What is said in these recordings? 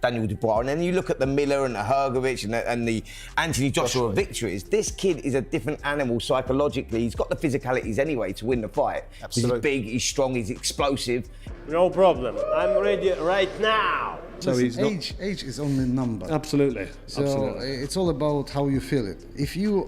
Daniel Dubois, and then you look at the Miller and the Hrgovic and the Anthony Joshua victories. This kid is a different animal psychologically. He's got the physicalities anyway to win the fight. Absolutely. He's big, he's strong, he's explosive. No problem. I'm ready right now. So Listen, age is only a number. Absolutely. So Absolutely. it's all about how you feel it. If you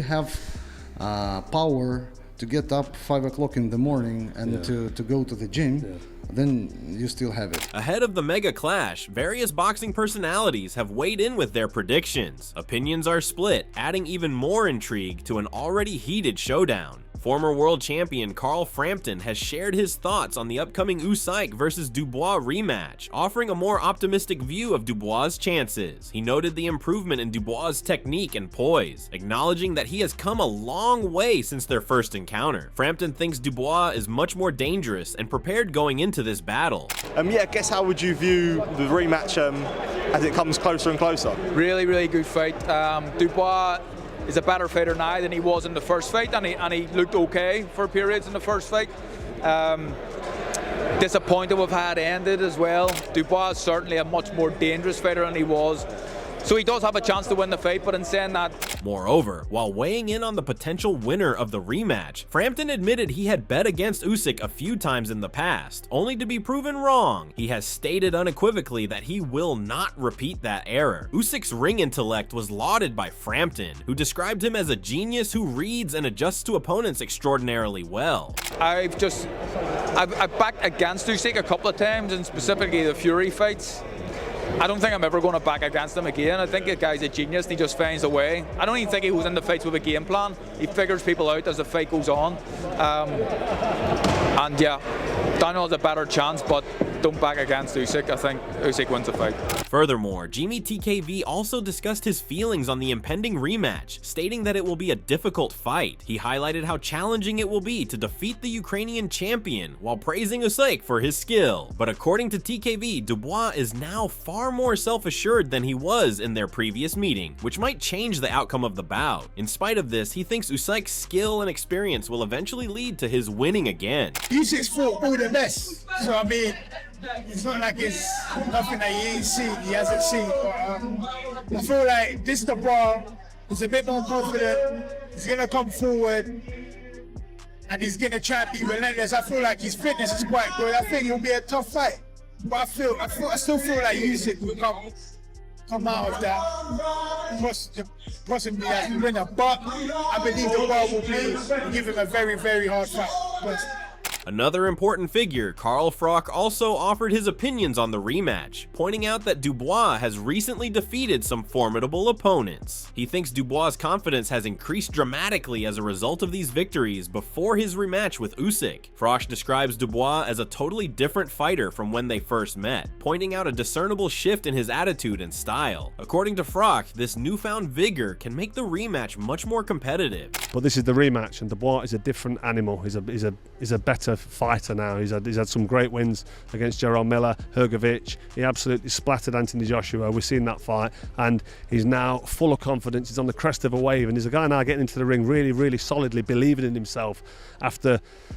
have power to get up 5 o'clock in the morning and to go to the gym, then you still have it. Ahead of the mega clash, various boxing personalities have weighed in with their predictions. Opinions are split, adding even more intrigue to an already heated showdown. Former world champion Carl Frampton has shared his thoughts on the upcoming Usyk versus Dubois rematch, offering a more optimistic view of Dubois' chances. He noted the improvement in Dubois' technique and poise, acknowledging that he has come a long way since their first encounter. Frampton thinks Dubois is much more dangerous and prepared going into this battle. Yeah, I guess how would you view the rematch as it comes closer and closer? Really, really good fight. Dubois is a better fighter now than he was in the first fight, and he looked okay for periods in the first fight. Disappointed we've had ended as well. Dubois is certainly a much more dangerous fighter than he was. So he does have a chance to win the fight, but in saying that... Moreover, while weighing in on the potential winner of the rematch, Frampton admitted he had bet against Usyk a few times in the past, only to be proven wrong. He has stated unequivocally that he will not repeat that error. Usyk's ring intellect was lauded by Frampton, who described him as a genius who reads and adjusts to opponents extraordinarily well. I've backed against Usyk a couple of times, and specifically the Fury fights. I don't think I'm ever going to back against him again. I think the guy's a genius and he just finds a way. I don't even think he was in the fights with a game plan. He figures people out as the fight goes on. And yeah, Daniel has a better chance, but don't back against Usyk. I think Usyk wins the fight. Furthermore, Jimmy TKV also discussed his feelings on the impending rematch, stating that it will be a difficult fight. He highlighted how challenging it will be to defeat the Ukrainian champion while praising Usyk for his skill. But according to TKV, Dubois is now far more self-assured than he was in their previous meeting, which might change the outcome of the bout. In spite of this, he thinks Usyk's skill and experience will eventually lead to his winning again. Usyk's fought all the best, so I mean, it's not like it's nothing that he ain't seen, he hasn't seen. But I feel like this Dubois is a bit more confident, he's gonna come forward and he's gonna try and be relentless. I feel like his fitness is quite good. I think it'll be a tough fight. But I still feel like Usyk will come out of that possibly as a winner. But I believe Dubois will give him a very, very hard fight. Another important figure, Carl Froch, also offered his opinions on the rematch, pointing out that Dubois has recently defeated some formidable opponents. He thinks Dubois' confidence has increased dramatically as a result of these victories before his rematch with Usyk. Froch describes Dubois as a totally different fighter from when they first met, pointing out a discernible shift in his attitude and style. According to Froch, this newfound vigor can make the rematch much more competitive. But this is the rematch, and Dubois is a different animal. He's a better fighter now. He's had some great wins against Gerald Miller, Hrgovic. He absolutely splattered Anthony Joshua. We've seen that fight, and he's now full of confidence. He's on the crest of a wave, and he's a guy now getting into the ring really, really solidly, believing in himself.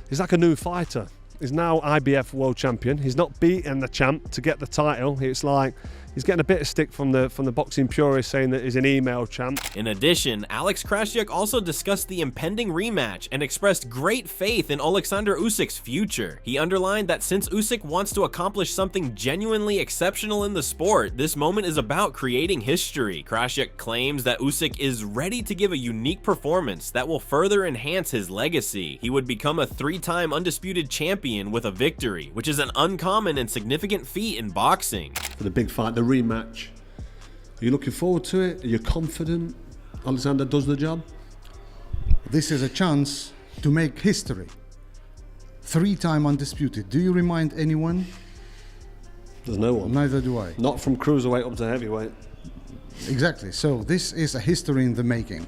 He's like a new fighter. He's now IBF world champion. He's not beaten the champ to get the title. It's like he's getting a bit of stick from the boxing purists saying that he's an email champ. In addition, Alex Krassyuk also discussed the impending rematch and expressed great faith in Oleksander Usyk's future. He underlined that since Usyk wants to accomplish something genuinely exceptional in the sport, this moment is about creating history. Krassyuk claims that Usyk is ready to give a unique performance that will further enhance his legacy. He would become a 3-time undisputed champion with a victory, which is an uncommon and significant feat in boxing. For the big fight, the rematch, are you looking forward to it? Are you confident Oleksandr does the job? This is a chance to make history. 3-time undisputed. Do you remind anyone? There's no one. Neither do I. Not from cruiserweight up to heavyweight. Exactly. So this is a history in the making.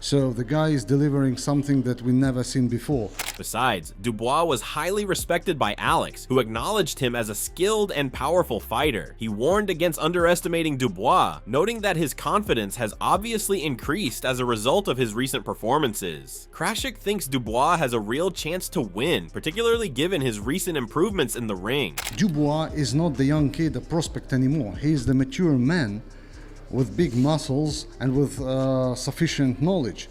So the guy is delivering something that we never seen before. Besides, Dubois was highly respected by Alex, who acknowledged him as a skilled and powerful fighter. He warned against underestimating Dubois, noting that his confidence has obviously increased as a result of his recent performances. Krashik thinks Dubois has a real chance to win, particularly given his recent improvements in the ring. Dubois is not the young kid, a prospect anymore. He is the mature man with big muscles and with sufficient knowledge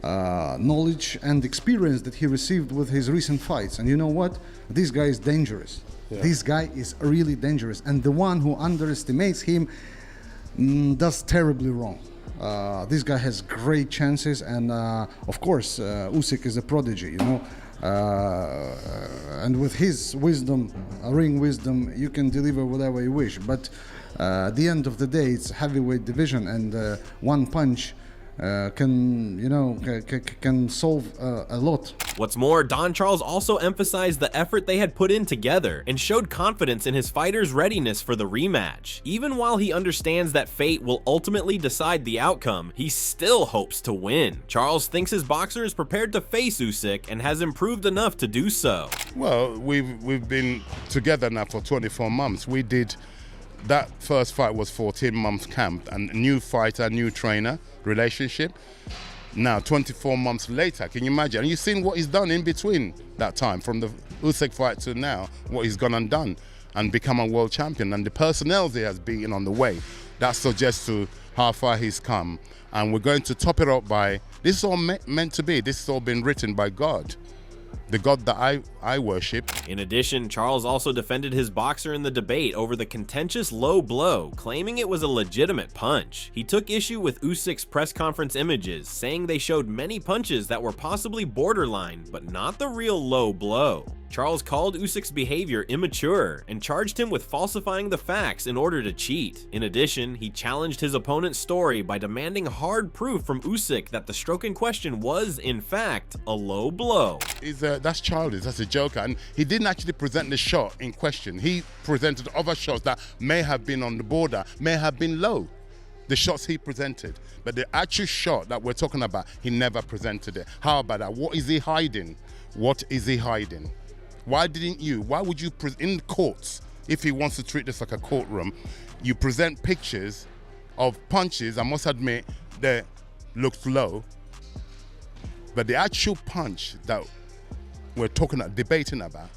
and experience that he received with his recent fights. And you know what? This guy is dangerous. Yeah. This guy is really dangerous, and the one who underestimates him does terribly wrong. This guy has great chances, and of course Usyk is a prodigy, you know. And with his wisdom, ring wisdom, you can deliver whatever you wish. But at the end of the day, it's heavyweight division, and one punch can solve a lot. What's more, Don Charles also emphasized the effort they had put in together and showed confidence in his fighter's readiness for the rematch. Even while he understands that fate will ultimately decide the outcome, he still hopes to win. Charles thinks his boxer is prepared to face Usyk and has improved enough to do so. Well, we've been together now for 24 months. We did. That first fight was 14 months camp, and new fighter, new trainer relationship. Now 24 months later, can you imagine? And you've seen what he's done in between that time, from the Usyk fight to now, what he's gone and done and become a world champion, and the personnel he has beaten on the way. That suggests to how far he's come, and we're going to top it up by, this is all meant to be, this has all been written by God. The God that I worship. In addition, Charles also defended his boxer in the debate over the contentious low blow, claiming it was a legitimate punch. He took issue with Usyk's press conference images, saying they showed many punches that were possibly borderline, but not the real low blow. Charles called Usyk's behavior immature and charged him with falsifying the facts in order to cheat. In addition, he challenged his opponent's story by demanding hard proof from Usyk that the stroke in question was, in fact, a low blow. That's childish, that's a joker, and he didn't actually present the shot in question. He presented other shots that may have been on the border, may have been low. The shots he presented, but the actual shot that we're talking about, he never presented it. How about that? What is he hiding? What is he hiding? Why would you, in courts, if he wants to treat this like a courtroom, you present pictures of punches, I must admit, that looked low, but the actual punch that we're debating about,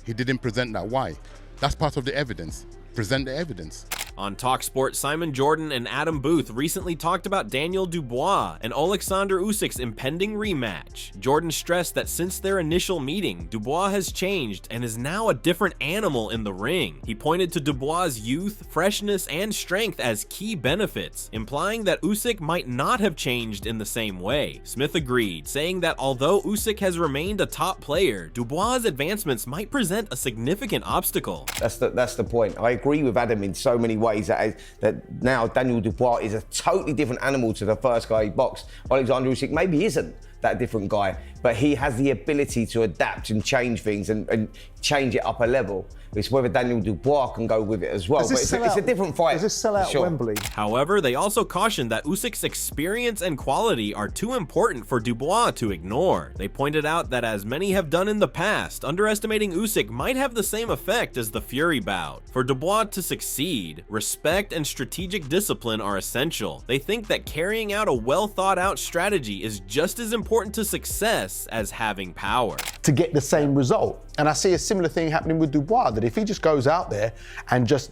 he didn't present that. Why? That's part of the evidence. Present the evidence. On TalkSport, Simon Jordan and Adam Booth recently talked about Daniel Dubois and Oleksandr Usyk's impending rematch. Jordan stressed that since their initial meeting, Dubois has changed and is now a different animal in the ring. He pointed to Dubois' youth, freshness, and strength as key benefits, implying that Usyk might not have changed in the same way. Smith agreed, saying that although Usyk has remained a top player, Dubois' advancements might present a significant obstacle. That's the point. I agree with Adam in so many ways that now Daniel Dubois is a totally different animal to the first guy he boxed. Oleksandr Usyk maybe isn't that different guy, but he has the ability to adapt and change things and change it up a level. It's whether Daniel Dubois can go with it as well. But it's a different fight. Does this sell out Wembley? However, they also cautioned that Usyk's experience and quality are too important for Dubois to ignore. They pointed out that, as many have done in the past, underestimating Usyk might have the same effect as the Fury bout. For Dubois to succeed, respect and strategic discipline are essential. They think that carrying out a well-thought-out strategy is just as important to success as having power. To get the same result. And I see a similar thing happening with Dubois, that if he just goes out there and just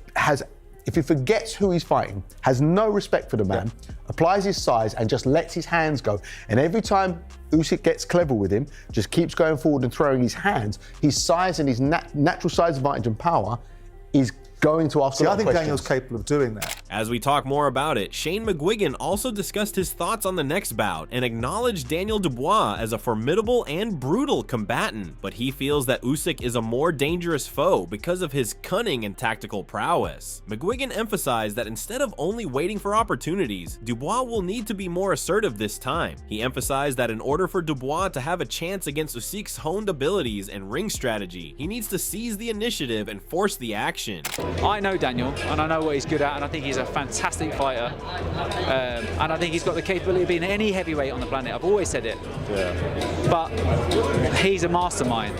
if he forgets who he's fighting, has no respect for the man, applies his size and just lets his hands go, and every time Usyk gets clever with him, just keeps going forward and throwing his hands, his size and his natural size advantage and power is going to ask a lot of questions. I think Daniel's capable of doing that. As we talk more about it, Shane McGuigan also discussed his thoughts on the next bout and acknowledged Daniel Dubois as a formidable and brutal combatant, but he feels that Usyk is a more dangerous foe because of his cunning and tactical prowess. McGuigan emphasized that instead of only waiting for opportunities, Dubois will need to be more assertive this time. He emphasized that in order for Dubois to have a chance against Usyk's honed abilities and ring strategy, he needs to seize the initiative and force the action. I know Daniel, and I know what he's good at, and I think he's is a fantastic fighter, and I think he's got the capability of being any heavyweight on the planet. I've always said it. Yeah. But he's a mastermind.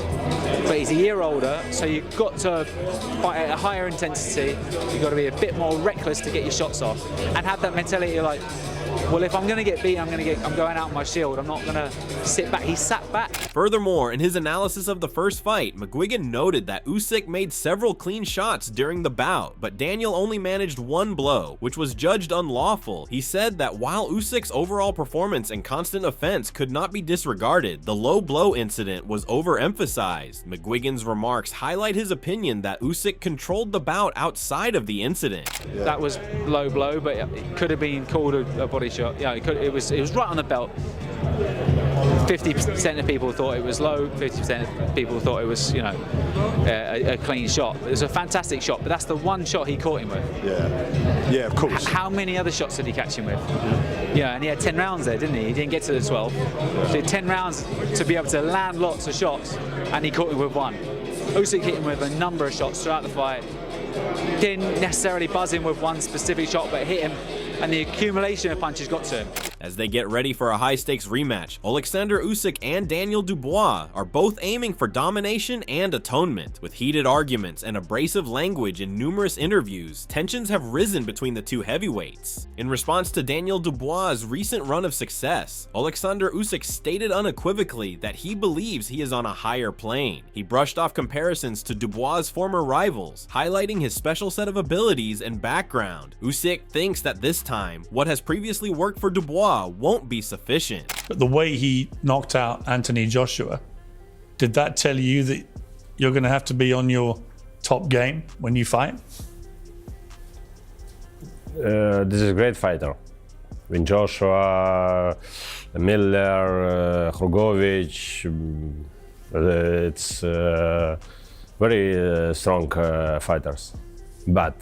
But he's a year older, so you've got to fight at a higher intensity. You've got to be a bit more reckless to get your shots off, and have that mentality like, well, if I'm going to get beat, I'm going out on my shield. I'm not going to sit back. He sat back. Furthermore, in his analysis of the first fight, McGuigan noted that Usyk made several clean shots during the bout, but Daniel only managed one blow, which was judged unlawful. He said that while Usyk's overall performance and constant offense could not be disregarded, the low blow incident was overemphasized. McGuigan's remarks highlight his opinion that Usyk controlled the bout outside of the incident. Yeah. That was low blow, but it could have been called a body shot. Yeah, it was right on the belt. 50% of people thought it was low, 50% of people thought it was, you know, a clean shot. It was a fantastic shot, but that's the one shot he caught him with. Yeah, yeah, of course. How many other shots did he catch him with? Yeah, and he had 10 rounds there, didn't he? He didn't get to the 12. So he had 10 rounds to be able to land lots of shots, and he caught him with one. Usyk hit him with a number of shots throughout the fight. Didn't necessarily buzz him with one specific shot, but hit him, and the accumulation of punches got to him. As they get ready for a high-stakes rematch, Oleksandr Usyk and Daniel Dubois are both aiming for domination and atonement. With heated arguments and abrasive language in numerous interviews, tensions have risen between the two heavyweights. In response to Daniel Dubois' recent run of success, Oleksandr Usyk stated unequivocally that he believes he is on a higher plane. He brushed off comparisons to Dubois' former rivals, highlighting his special set of abilities and background. Usyk thinks that this time, what has previously worked for Dubois won't be sufficient. But the way he knocked out Anthony Joshua, did that tell you that you're going to have to be on your top game when you fight? This is a great fighter. When Joshua, Miller, Hrgovic, it's very strong fighters. But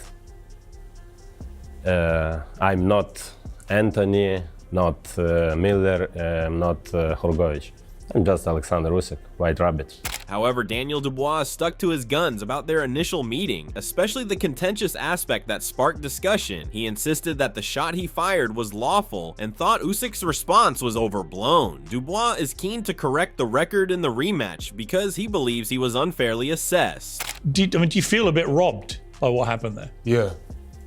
I'm not Anthony, not Miller, not Hrgovic. I'm just Alexander Usyk, White Rabbit. However, Daniel Dubois stuck to his guns about their initial meeting, especially the contentious aspect that sparked discussion. He insisted that the shot he fired was lawful and thought Usyk's response was overblown. Dubois is keen to correct the record in the rematch because he believes he was unfairly assessed. Do you feel a bit robbed by what happened there? Yeah,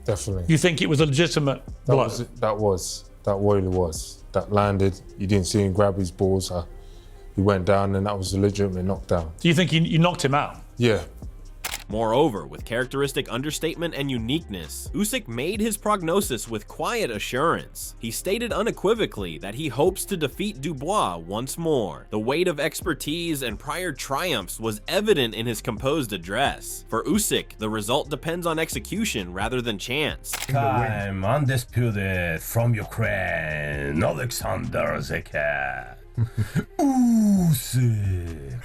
definitely. You think it was a legitimate blow? That really was. That landed, you didn't see him grab his balls. He went down and that was a legitimate knockdown. Do you think you knocked him out? Yeah. Moreover, with characteristic understatement and uniqueness, Usyk made his prognosis with quiet assurance. He stated unequivocally that he hopes to defeat Dubois once more. The weight of expertise and prior triumphs was evident in his composed address. For Usyk, the result depends on execution rather than chance. I'm undisputed from Ukraine, Oleksandr Usyk. Usyk.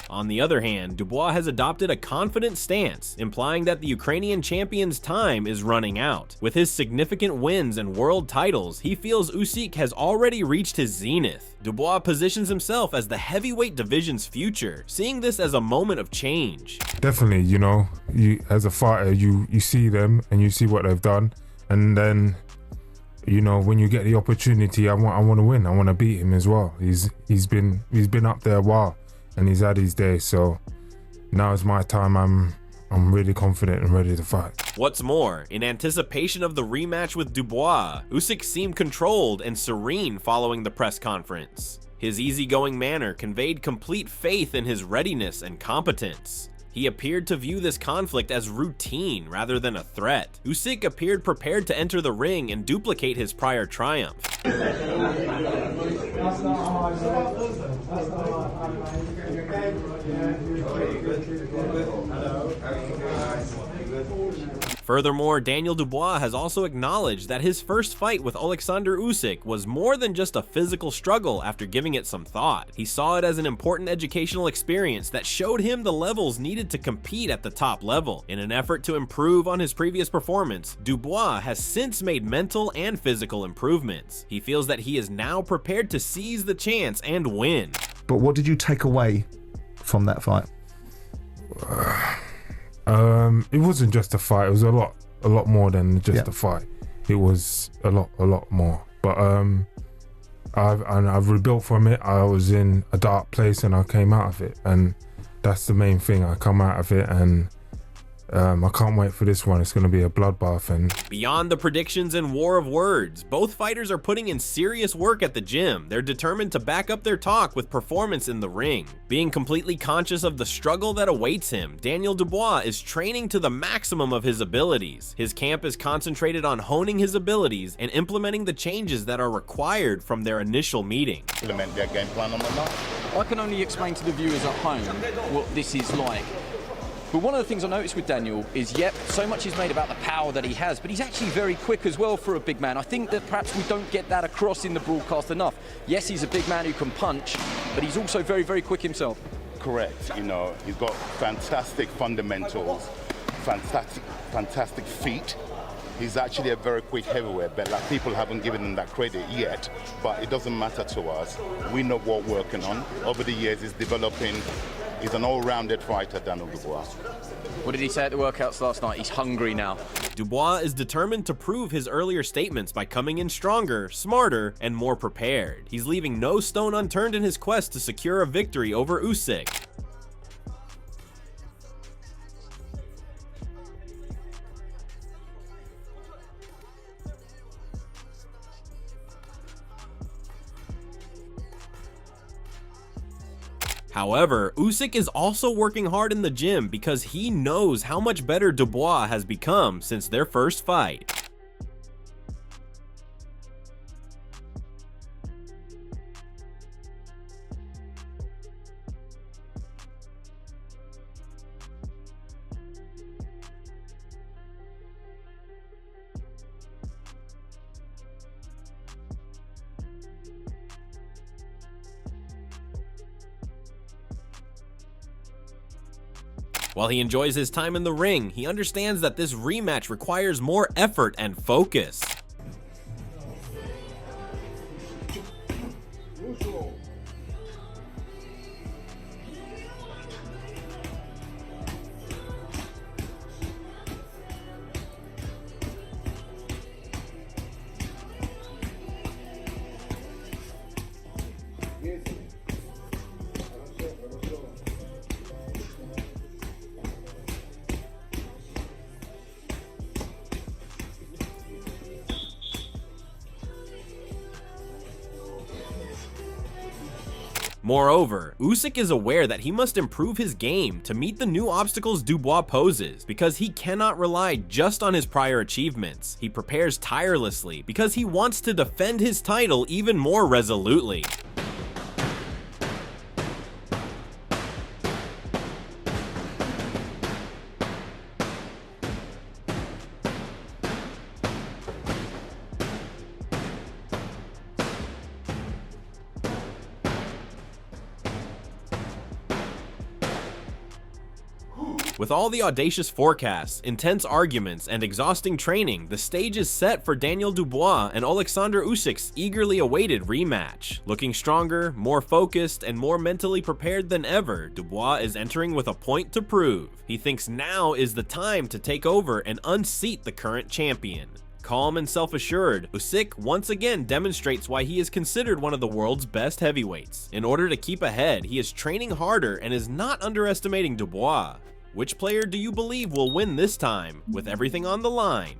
On the other hand, Dubois has adopted a confident stance, implying that the Ukrainian champion's time is running out. With his significant wins and world titles, he feels Usyk has already reached his zenith. Dubois positions himself as the heavyweight division's future, seeing this as a moment of change. Definitely, you know, as a fighter, you see them and you see what they've done, and then, you know, when you get the opportunity, I want to win. I want to beat him as well. He's been up there a while, and he's had his day. So now is my time. I'm really confident and ready to fight. What's more, in anticipation of the rematch with Dubois, Usyk seemed controlled and serene following the press conference. His easygoing manner conveyed complete faith in his readiness and competence. He appeared to view this conflict as routine rather than a threat. Usyk appeared prepared to enter the ring and duplicate his prior triumph. Furthermore, Daniel Dubois has also acknowledged that his first fight with Oleksandr Usyk was more than just a physical struggle after giving it some thought. He saw it as an important educational experience that showed him the levels needed to compete at the top level. In an effort to improve on his previous performance, Dubois has since made mental and physical improvements. He feels that he is now prepared to seize the chance and win. But what did you take away from that fight? It wasn't just a fight, it was a lot. a lot more than just a fight. It was a lot more. But I've rebuilt from it. I was in a dark place and I came out of it, and that's the main thing. I come out of it, and I can't wait for this one. It's going to be a bloodbath. And beyond the predictions and war of words, both fighters are putting in serious work at the gym. They're determined to back up their talk with performance in the ring. Being completely conscious of the struggle that awaits him, Daniel Dubois is training to the maximum of his abilities. His camp is concentrated on honing his abilities and implementing the changes that are required from their initial meeting. Implement their game plan on the night. I can only explain to the viewers at home what this is like. But one of the things I noticed with Daniel is, yep, so much is made about the power that he has, but he's actually very quick as well for a big man. I think that perhaps we don't get that across in the broadcast enough. Yes, he's a big man who can punch, but he's also very, very quick himself. Correct. You know, he's got fantastic fundamentals, fantastic feet. He's actually a very quick heavyweight, but like, people haven't given him that credit yet, but it doesn't matter to us. We know what we're working on. Over the years, he's developing. He's an all-rounded fighter, Daniel Dubois. What did he say at the workouts last night? He's hungry now. Dubois is determined to prove his earlier statements by coming in stronger, smarter, and more prepared. He's leaving no stone unturned in his quest to secure a victory over Usyk. However, Usyk is also working hard in the gym because he knows how much better Dubois has become since their first fight. While he enjoys his time in the ring, he understands that this rematch requires more effort and focus. Moreover, Usyk is aware that he must improve his game to meet the new obstacles Dubois poses, because he cannot rely just on his prior achievements. He prepares tirelessly because he wants to defend his title even more resolutely. With all the audacious forecasts, intense arguments, and exhausting training, the stage is set for Daniel Dubois and Oleksandr Usyk's eagerly awaited rematch. Looking stronger, more focused, and more mentally prepared than ever, Dubois is entering with a point to prove. He thinks now is the time to take over and unseat the current champion. Calm and self-assured, Usyk once again demonstrates why he is considered one of the world's best heavyweights. In order to keep ahead, he is training harder and is not underestimating Dubois. Which player do you believe will win this time? With everything on the line,